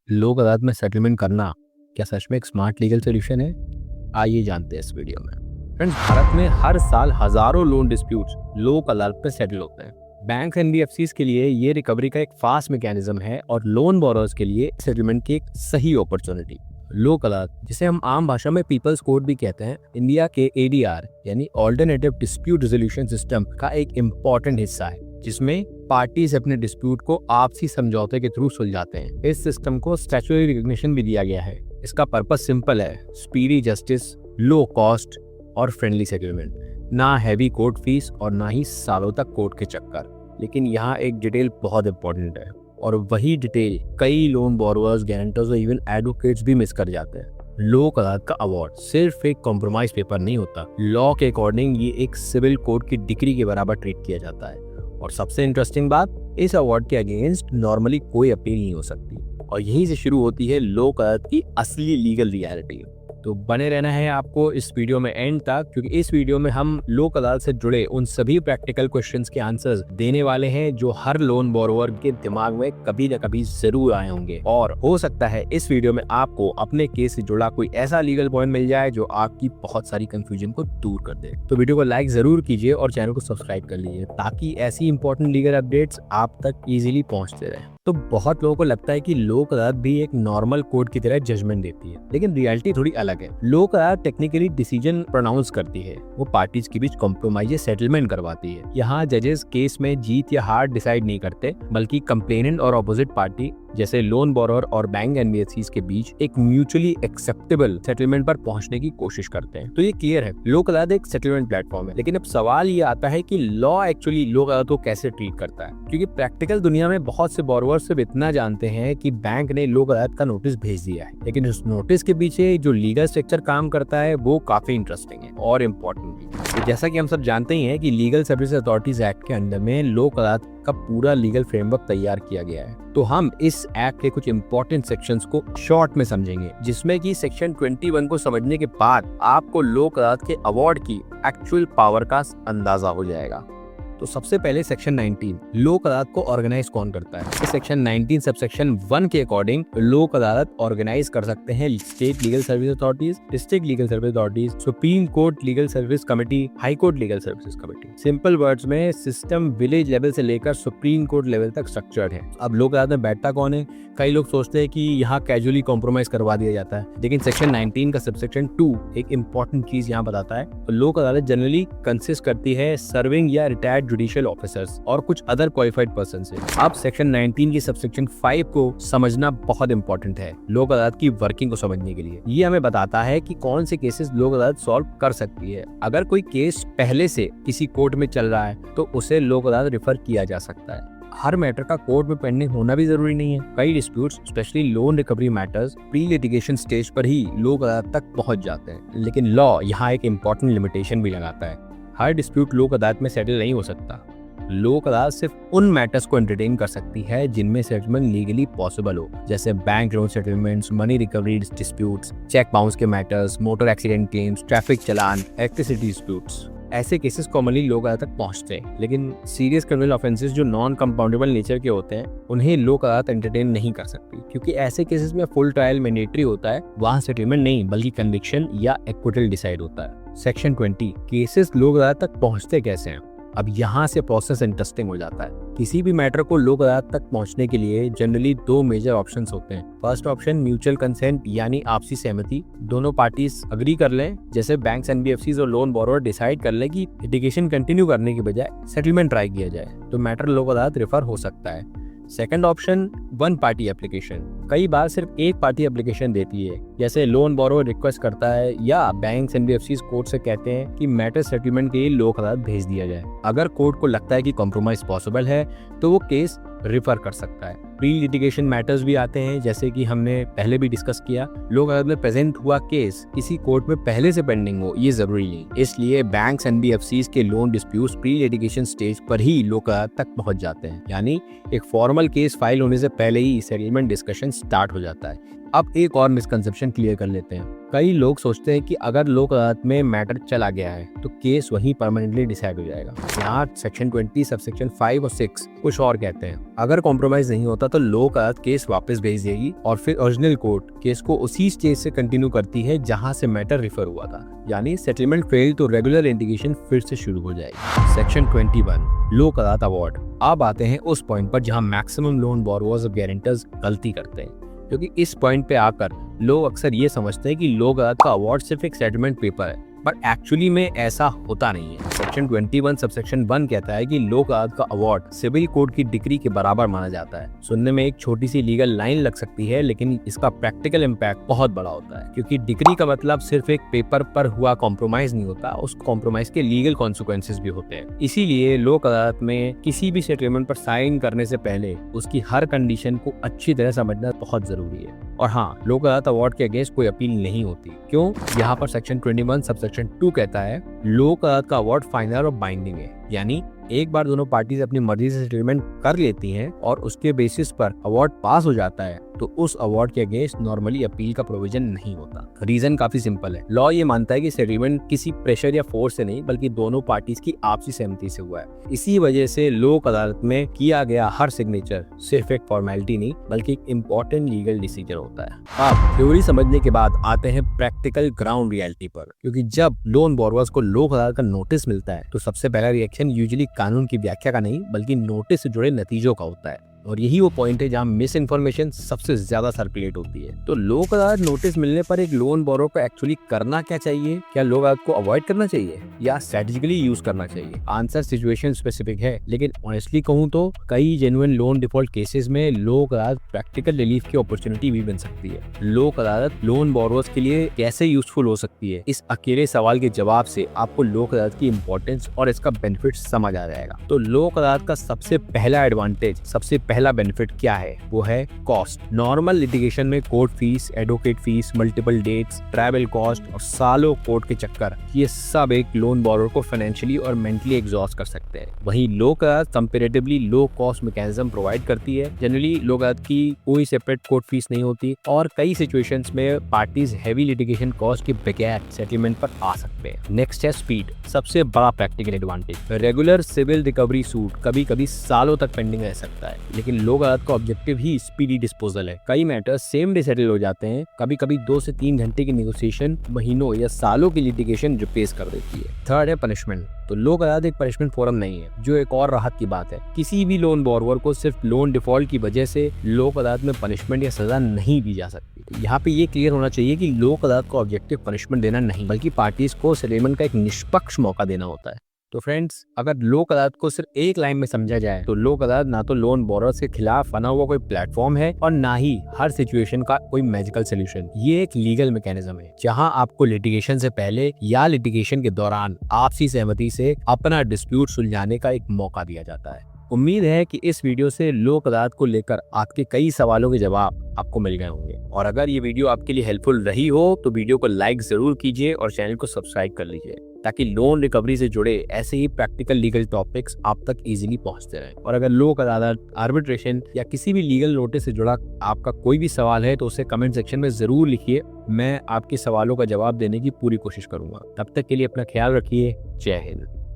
लोक अदालत में सेटलमेंट करना क्या सच में एक स्मार्ट लीगल सोल्यूशन है? आइए जानते हैं इस वीडियो में। फ्रेंड्स, भारत में हर साल हजारों लोन डिस्प्यूट्स लोक अदालत में सेटल होते हैं। बैंक एनबीएफसीज के लिए ये रिकवरी का एक फास्ट मैकेनिज्म है और लोन बोरोअर्स के लिए सेटलमेंट की एक सही अपॉर्चुनिटी। लोक अदालत, जिसे हम आम भाषा में पीपल्स कोर्ट भी कहते हैं, इंडिया के एडीआर यानी ऑल्टरनेटिव डिस्प्यूट रेजोल्यूशन सिस्टम का एक इम्पॉर्टेंट हिस्सा है, जिसमें पार्टीज अपने डिस्प्यूट को आपसी समझौते के थ्रू सुलझाते हैं। इस सिस्टम को स्टैट्यूटरी रिकॉग्निशन भी दिया गया है। इसका पर्पस सिंपल है, स्पीडी जस्टिस, लो कॉस्ट और फ्रेंडली सेटलमेंट। ना हैवी कोर्ट फीस और ना ही सालों तक कोर्ट के चक्कर। लेकिन यहाँ एक डिटेल बहुत इंपॉर्टेंट है, और वही डिटेल कई लोन बोरोअर्स, गारंटर्स और इवन एडवोकेट्स भी मिस कर जाते हैं। लोक अदालत का अवार्ड सिर्फ एक कॉम्प्रोमाइज पेपर नहीं होता। लॉ के अकॉर्डिंग ये एक सिविल कोर्ट की डिग्री के बराबर ट्रीट किया जाता है। और सबसे इंटरेस्टिंग बात, इस अवार्ड के अगेंस्ट नॉर्मली कोई अपील नहीं हो सकती, और यहीं से शुरू होती है लोक अदालत की असली लीगल रियलिटी। तो बने रहना है आपको इस वीडियो में एंड तक, क्योंकि इस वीडियो में हम लोक अदालत से जुड़े उन सभी प्रैक्टिकल क्वेश्चंस के आंसर्स देने वाले हैं जो हर लोन बोरोअर के दिमाग में कभी न कभी जरूर आए होंगे। और हो सकता है इस वीडियो में आपको अपने केस से जुड़ा कोई ऐसा लीगल पॉइंट मिल जाए जो आपकी बहुत सारी कंफ्यूजन को दूर कर दे। तो वीडियो को लाइक जरूर कीजिए और चैनल को सब्सक्राइब कर लीजिए, ताकि ऐसी इंपॉर्टेंट लीगल अपडेट्स आप तक इजीली पहुंचते रहे। तो बहुत लोगों को लगता है कि लोक अदालत भी एक नॉर्मल कोर्ट की तरह जजमेंट देती है, लेकिन रियलिटी थोड़ी अलग है। लोक अदालत टेक्निकली डिसीजन प्रोनाउंस करती है, वो पार्टीज के बीच कॉम्प्रोमाइज सेटलमेंट करवाती है। यहाँ जजेस केस में जीत या हार डिसाइड नहीं करते, बल्कि कंप्लेनेंट और ऑपोजिट पार्टी जैसे लोन बोरोअर और बैंक एनबीएफसीज के बीच एक म्यूचुअली एक्सेप्टेबल सेटलमेंट पर पहुंचने की कोशिश करते हैं। तो ये क्लियर है, लोक अदालत एक सेटलमेंट प्लेटफॉर्म है। लेकिन अब सवाल ये आता है कि लॉ एक्चुअली लोक अदालत को कैसे ट्रीट करता है, क्योंकि प्रैक्टिकल दुनिया में बहुत से बोरोअर सिर्फ इतना जानते हैं कि बैंक ने लोक अदालत का नोटिस भेज दिया है, लेकिन उस नोटिस के पीछे जो लीगल स्ट्रक्चर काम करता है वो काफी इंटरेस्टिंग है और इम्पोर्टेंट भी। तो जैसा कि हम सब जानते ही हैं कि लीगल सर्विस अथॉरिटीज एक्ट के अंडर में लोक अदालत का पूरा लीगल फ्रेमवर्क तैयार किया गया है। तो हम इस एक्ट के कुछ इंपॉर्टेंट सेक्शंस को शॉर्ट में समझेंगे, जिसमें कि सेक्शन 21 को समझने के बाद आपको लोक अदालत के अवार्ड की एक्चुअल पावर का अंदाजा हो जाएगा। तो सबसे पहले सेक्शन 19, लोक अदालत को ऑर्गेनाइज कौन करता है। सेक्शन 19 सबसेक्शन 1 के अकॉर्डिंग लोक अदालत ऑर्गेनाइज कर सकते हैं state legal service authorities, district legal service authorities, supreme court legal service committee, high court legal services committee. Simple words में सिस्टम विलेज लेवल से लेकर सुप्रीम कोर्ट लेवल तक स्ट्रक्चर्ड है। अब लोक अदालत में बैठता कौन है? कई लोग सोचते हैं कि यहाँ कैजुअली कॉम्प्रोमाइज करवा दिया जाता है, लेकिन सेक्शन 19 का सबसेक्शन 2 एक इंपॉर्टेंट चीज यहाँ बताता है। तो लोक अदालत जनरली कंसिस्ट करती है सर्विंग या रिटायर्ड जुडिशियल ऑफिसर्स और कुछ अदर क्वालिफाइड पर्सन से। अब सेक्शन 19 की सबसेक्शन 5 को समझना बहुत इंपॉर्टेंट है लोक अदालत की वर्किंग को समझने के लिए। ये हमें बताता है कि कौन से केसेस लोक अदालत सॉल्व कर सकती है। अगर कोई केस पहले से किसी कोर्ट में चल रहा है तो उसे लोक अदालत रेफर किया जा सकता है। हर मैटर का कोर्ट में पेंडिंग होना भी जरूरी नहीं है। कई disputes, specially loan recovery matters, pre litigation stage पर ही लोक अदालत तक पहुंच जाते हैं। लेकिन लॉ यहाँ एक इम्पॉर्टेंट लिमिटेशन भी लगाता है। हर डिस्प्यूट लोक अदालत में सेटल नहीं हो सकता। लोक अदालत सिर्फ उन मैटर्स को एंटरटेन कर सकती है जिनमें सेटलमेंट लीगली पॉसिबल हो, जैसे bank loan settlements, money recovery disputes, cheque bounce के matters, motor accident claims, traffic challan, electricity disputes. ऐसे केसेस कॉमनली लोक अदालत तक पहुंचते हैं। लेकिन सीरियस क्रिमिनल ऑफेंसेस जो नॉन कंपाउंडेबल नेचर के होते हैं, उन्हें लोक अदालत एंटरटेन नहीं कर सकती, क्योंकि ऐसे केसेस में फुल ट्रायल मैंडेटरी होता है। वहां सेटलमेंट नहीं बल्कि कन्विक्शन या एक्विटल डिसाइड होता है। सेक्शन 20, केसेस लोक अदालत तक पहुंचते कैसे हैं। अब यहाँ से प्रोसेस इंटरेस्टिंग हो जाता है। किसी भी मैटर को लोक अदालत तक पहुंचने के लिए जनरली 2 मेजर ऑप्शंस होते हैं। फर्स्ट ऑप्शन म्यूचुअल कंसेंट यानी आपसी सहमति, दोनों पार्टीज अग्री कर लें, जैसे बैंक्स, एनबीएफसीज और लोन बोरोअर डिसाइड कर लें कि लिटिगेशन कंटिन्यू करने के बजाय सेटलमेंट ट्राई किया जाए, तो मैटर लोक अदालत रेफर हो सकता है। Second option, one party application. कई बार सिर्फ एक पार्टी एप्लीकेशन देती है, जैसे लोन बोरोअर रिक्वेस्ट करता है या बैंक्स एनबीएफसीज कोर्ट से कहते हैं कि मैटर सेटलमेंट के लिए लोक अदालत भेज दिया जाए। अगर कोर्ट को लगता है कि कॉम्प्रोमाइज पॉसिबल है तो वो केस रेफर कर सकता है। प्री लिटिगेशन मैटर्स भी आते हैं, जैसे कि हमने पहले भी डिस्कस किया। लोक अदालत में प्रेजेंट हुआ केस किसी कोर्ट में पहले से पेंडिंग हो ये जरूरी नहीं, इसलिए बैंक्स एनबीएफसीज के loan disputes pre litigation stage पर ही लोक अदालत तक पहुंच जाते हैं, यानी एक फॉर्मल केस फाइल होने से पहले ही सेटलमेंट डिस्कशन स्टार्ट हो जाता है। अब एक और मिसकंसेप्शन क्लियर कर लेते हैं। कई लोग सोचते हैं कि अगर लोक अदालत में मैटर चला गया है तो केस वहीं परमानेंटली डिसाइड हो जाएगा। यहाँ सेक्शन 20 सब सेक्शन 5 और 6 कुछ और कहते हैं। अगर कॉम्प्रोमाइज नहीं होता तो लोक अदालत केस वापस भेज देगी और फिर ओरिजिनल कोर्ट केस को उसी स्टेज से कंटिन्यू करती है जहाँ से मैटर रिफर हुआ था, यानी सेटलमेंट फेल तो रेगुलर लिटिगेशन फिर से शुरू हो जाएगी। सेक्शन 21 लोक अदालत अवार्ड। अब आते हैं उस पॉइंट पर जहाँ मैक्सिमम लोन बोरोवर्स और गारंटर्स गलती करते हैं, क्योंकि इस पॉइंट पे आकर लोग अक्सर ये समझते हैं कि लोक अदालत का अवार्ड सिर्फ एक सेटलमेंट पेपर है, बट एक्चुअली में ऐसा होता नहीं है। सेक्शन 21 सबसेक्शन 1 कहता है कि लोक अदालत का अवार्ड सिविल कोर्ट की डिग्री के बराबर माना जाता है। सुनने में एक छोटी सी लीगल लाइन लग सकती है, लेकिन इसका प्रैक्टिकल इम्पैक्ट बहुत बड़ा होता है, क्योंकि डिग्री का मतलब सिर्फ एक पेपर पर हुआ कॉम्प्रोमाइज नहीं होता, उस कॉम्प्रोमाइज के लीगल कॉन्सिक्वेंसेस भी होते हैं। इसीलिए लोक अदालत में किसी भी सेटलमेंट पर साइन करने से पहले उसकी हर कंडीशन को अच्छी तरह समझना बहुत जरूरी है। और हाँ, लोक अदालत अवार्ड के अगेंस्ट कोई अपील नहीं होती। क्यों? यहाँ पर सेक्शन 21 सबसेक्शन 2 कहता है लोक अदालत का अवार्ड फाइनल और बाइंडिंग है, यानी एक बार दोनों पार्टीज अपनी मर्जी से सेटलमेंट कर लेती हैं और उसके बेसिस पर अवार्ड पास हो जाता है तो उस अवार्ड के अगेंस्ट नॉर्मली अपील का प्रोविजन नहीं होता। रीजन काफी सिंपल है। लॉ ये मानता है कि सेटलमेंट किसी प्रेशर या फोर्स से नहीं बल्कि दोनों पार्टीज की आपसी सहमति से हुआ है। इसी वजह से लोक अदालत में किया गया हर सिग्नेचर सिर्फ एक फॉर्मेलिटी नहीं बल्कि एक इम्पोर्टेंट लीगल डिसीजन होता है। अब थ्योरी समझने के बाद आते हैं प्रैक्टिकल ग्राउंड रियलिटी पर, क्योंकि जब लोन बोरोवर्स को लोक अदालत का नोटिस मिलता है तो सबसे पहला रिएक्शन यूजुअली कानून की व्याख्या का नहीं बल्कि नोटिस से जुड़े नतीजों का होता है। और यही वो पॉइंट है जहाँ मिस इन्फॉर्मेशन सबसे ज्यादा सर्कुलेट होती है। तो लोक अदालत नोटिस मिलने पर एक लोन बोरो को एक्चुअली करना क्या चाहिए? क्या लोक अदालत को अवॉइड करना चाहिए या स्ट्रेटेजिकली यूज करना चाहिए? आंसर सिचुएशन स्पेसिफिक है, लेकिन ऑनेस्टली कहूँ तो कई जेन्युइन लोन डिफॉल्ट केसेस में लोक अदालत प्रैक्टिकल रिलीफ की अपॉर्चुनिटी भी बन सकती है। लोक अदालत लोन बोरोवर्स के लिए कैसे यूजफुल हो सकती है, इस अकेले सवाल के जवाब से आपको लोक अदालत की इंपॉर्टेंस और इसका बेनिफिट समझ आ जाएगा। तो लोक अदालत का सबसे पहला एडवांटेज, सबसे पहला बेनिफिट क्या है? वो है कॉस्ट। नॉर्मल लिटिगेशन में court fees, advocate fees, multiple dates, travel cost और सालों कोर्ट के चक्कर, ये सब एक लोन बोरोवर को फाइनेंशियली और मेंटली एग्जॉस्ट कर सकते हैं। वहीं Lok Adalat comparatively low cost mechanism provide करती है। जनरली लोक अदालत की कोई सेपरेट कोर्ट फीस नहीं होती और कई सिचुएशंस में पार्टीज हैवी लिटिगेशन कॉस्ट के बगैर सेटलमेंट पर आ सकते हैं। नेक्स्ट है स्पीड, सबसे बड़ा practical advantage. Regular civil recovery suit कभी कभी सालों तक पेंडिंग रह सकता है, लेकिन लोक अदालत का ऑब्जेक्टिव ही स्पीडी डिस्पोजल है। कई मैटर्स सेम डे सेटल हो जाते हैं, कभी कभी 2 से 3 घंटे की नेगोशिएशन महीनों या सालों की लिटिगेशन रिप्लेस कर देती है। थर्ड है पनिशमेंट। तो लोक अदालत एक पनिशमेंट फोरम नहीं है, जो एक और राहत की बात है। किसी भी लोन बोरोवर को सिर्फ लोन डिफॉल्ट की वजह से लोक अदालत में पनिशमेंट या सजा नहीं दी जा सकती। यहाँ पे ये क्लियर होना चाहिए कि लोक अदालत का ऑब्जेक्टिव पनिशमेंट देना नहीं बल्कि पार्टीज को सेटलमेंट का एक निष्पक्ष मौका देना होता है। तो फ्रेंड्स, अगर लोक अदालत को सिर्फ एक लाइन में समझा जाए तो लोक अदालत ना तो लोन बोरोवर्स के खिलाफ बना हुआ कोई प्लेटफॉर्म है और ना ही हर सिचुएशन का कोई मैजिकल सोल्यूशन। ये एक लीगल मैकेनिज्म है जहां आपको लिटिगेशन से पहले या लिटिगेशन के दौरान आपसी सहमति से अपना डिस्प्यूट सुलझाने का एक मौका दिया जाता है। उम्मीद है कि इस वीडियो से लोक अदालत को लेकर आपके कई सवालों के जवाब आपको मिल गए होंगे। और अगर ये वीडियो आपके लिए हेल्पफुल रही हो तो वीडियो को लाइक जरूर कीजिए और चैनल को सब्सक्राइब कर लीजिए, ताकि लोन रिकवरी से जुड़े ऐसे ही प्रैक्टिकल लीगल टॉपिक्स आप तक इजीली पहुंचते रहें। और अगर लोक अदालत, आर्बिट्रेशन या किसी भी लीगल नोटिस से जुड़ा आपका कोई भी सवाल है तो उसे कमेंट सेक्शन में जरूर लिखिए। मैं आपके सवालों का जवाब देने की पूरी कोशिश करूंगा। तब तक के लिए अपना ख्याल रखिए। जय हिंद।